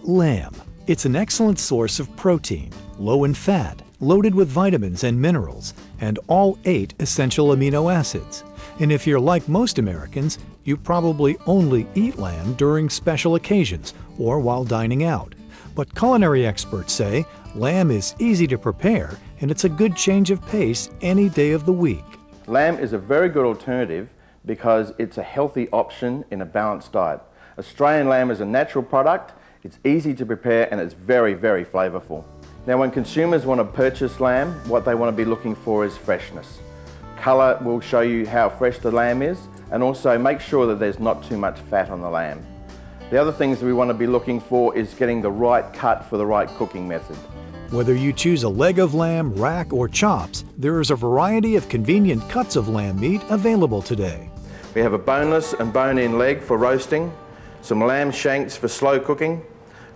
Lamb. It's an excellent source of protein, low in fat, loaded with vitamins and minerals, and all 8 essential amino acids. And if you're like most Americans, you probably only eat lamb during special occasions or while dining out. But culinary experts say lamb is easy to prepare and it's a good change of pace any day of the week. Lamb is a very good alternative because it's a healthy option in a balanced diet. Australian lamb is a natural product, it's easy to prepare and it's very, very flavourful. Now when consumers want to purchase lamb, what they want to be looking for is freshness. Colour will show you how fresh the lamb is, and also make sure that there's not too much fat on the lamb. The other things that we want to be looking for is getting the right cut for the right cooking method. Whether you choose a leg of lamb, rack, or chops, there is a variety of convenient cuts of lamb meat available today. We have a boneless and bone-in leg for roasting, some lamb shanks for slow cooking,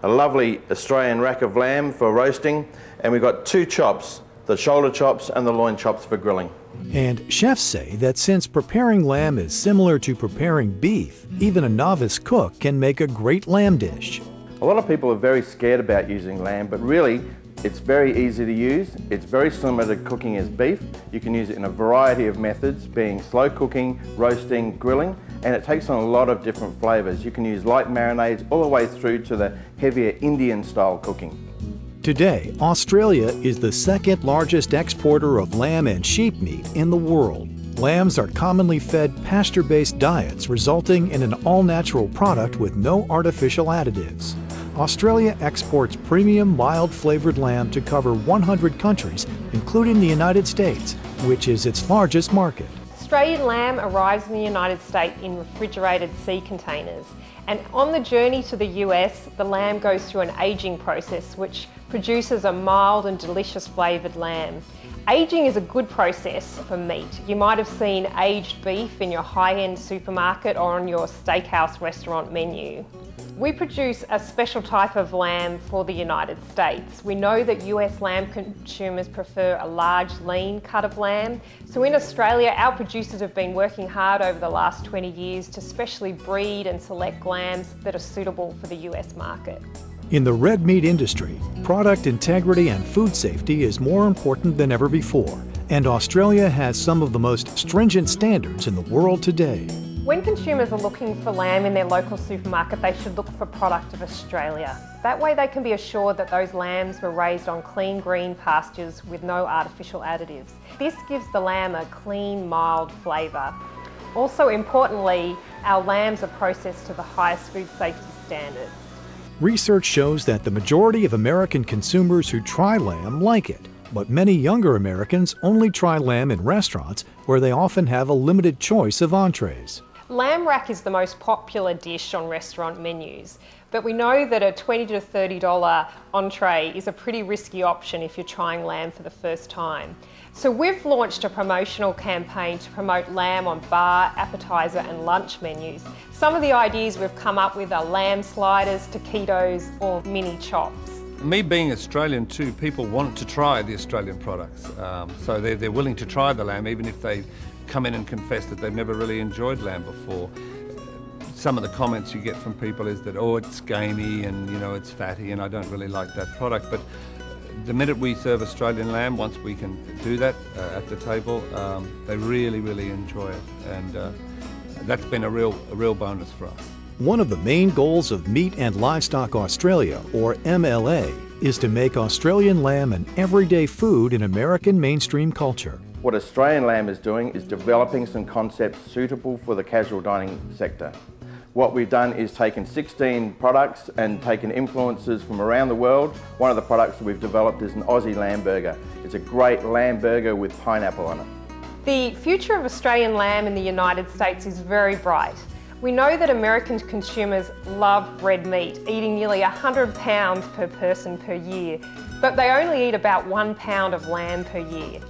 a lovely Australian rack of lamb for roasting, and we've got 2 chops, the shoulder chops and the loin chops for grilling. And chefs say that since preparing lamb is similar to preparing beef, even a novice cook can make a great lamb dish. A lot of people are very scared about using lamb, but really it's very easy to use. It's very similar to cooking as beef. You can use it in a variety of methods, being slow cooking, roasting, grilling, and it takes on a lot of different flavours. You can use light marinades all the way through to the heavier Indian style cooking. Today, Australia is the 2nd largest exporter of lamb and sheep meat in the world. Lambs are commonly fed pasture-based diets, resulting in an all-natural product with no artificial additives. Australia exports premium, mild-flavored lamb to cover 100 countries, including the United States, which is its largest market. Australian lamb arrives in the United States in refrigerated sea containers, and on the journey to the US, the lamb goes through an aging process which produces a mild and delicious flavoured lamb. Aging is a good process for meat. You might have seen aged beef in your high-end supermarket or on your steakhouse restaurant menu. We produce a special type of lamb for the United States. We know that US lamb consumers prefer a large, lean cut of lamb. So in Australia, our producers have been working hard over the last 20 years to specially breed and select lambs that are suitable for the US market. In the red meat industry, product integrity and food safety is more important than ever before, and Australia has some of the most stringent standards in the world today. When consumers are looking for lamb in their local supermarket, they should look for product of Australia. That way they can be assured that those lambs were raised on clean green pastures with no artificial additives. This gives the lamb a clean, mild flavour. Also importantly, our lambs are processed to the highest food safety standards. Research shows that the majority of American consumers who try lamb like it, but many younger Americans only try lamb in restaurants where they often have a limited choice of entrees. Lamb rack is the most popular dish on restaurant menus, but we know that a $20 to $30 entree is a pretty risky option if you're trying lamb for the first time. So we've launched a promotional campaign to promote lamb on bar, appetizer and lunch menus. Some of the ideas we've come up with are lamb sliders, taquitos or mini chops. Me being Australian too, people want to try the Australian products. So they're willing to try the lamb even if they come in and confess that they've never really enjoyed lamb before. Some of the comments you get from people is that, oh, it's gamey and it's fatty and I don't really like that product. But the minute we serve Australian lamb, once we can do that at the table, they really, really enjoy it. And that's been a real bonus for us. One of the main goals of Meat and Livestock Australia, or MLA, is to make Australian lamb an everyday food in American mainstream culture. What Australian lamb is doing is developing some concepts suitable for the casual dining sector. What we've done is taken 16 products and taken influences from around the world. One of the products that we've developed is an Aussie lamb burger. It's a great lamb burger with pineapple on it. The future of Australian lamb in the United States is very bright. We know that American consumers love red meat, eating nearly 100 pounds per person per year, but they only eat about 1 pound of lamb per year.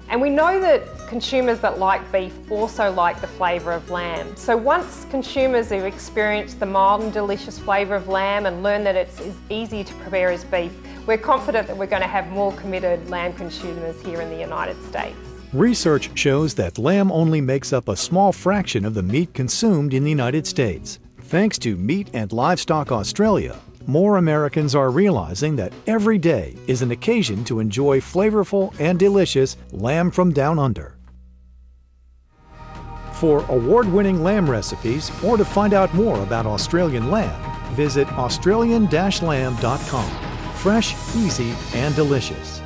And we know that consumers that like beef also like the flavour of lamb. So once consumers have experienced the mild and delicious flavour of lamb and learn that it's as easy to prepare as beef, we're confident that we're going to have more committed lamb consumers here in the United States. Research shows that lamb only makes up a small fraction of the meat consumed in the United States. Thanks to Meat and Livestock Australia, more Americans are realizing that every day is an occasion to enjoy flavorful and delicious lamb from down under. For award-winning lamb recipes or to find out more about Australian lamb, visit australian-lamb.com. Fresh, easy, and delicious.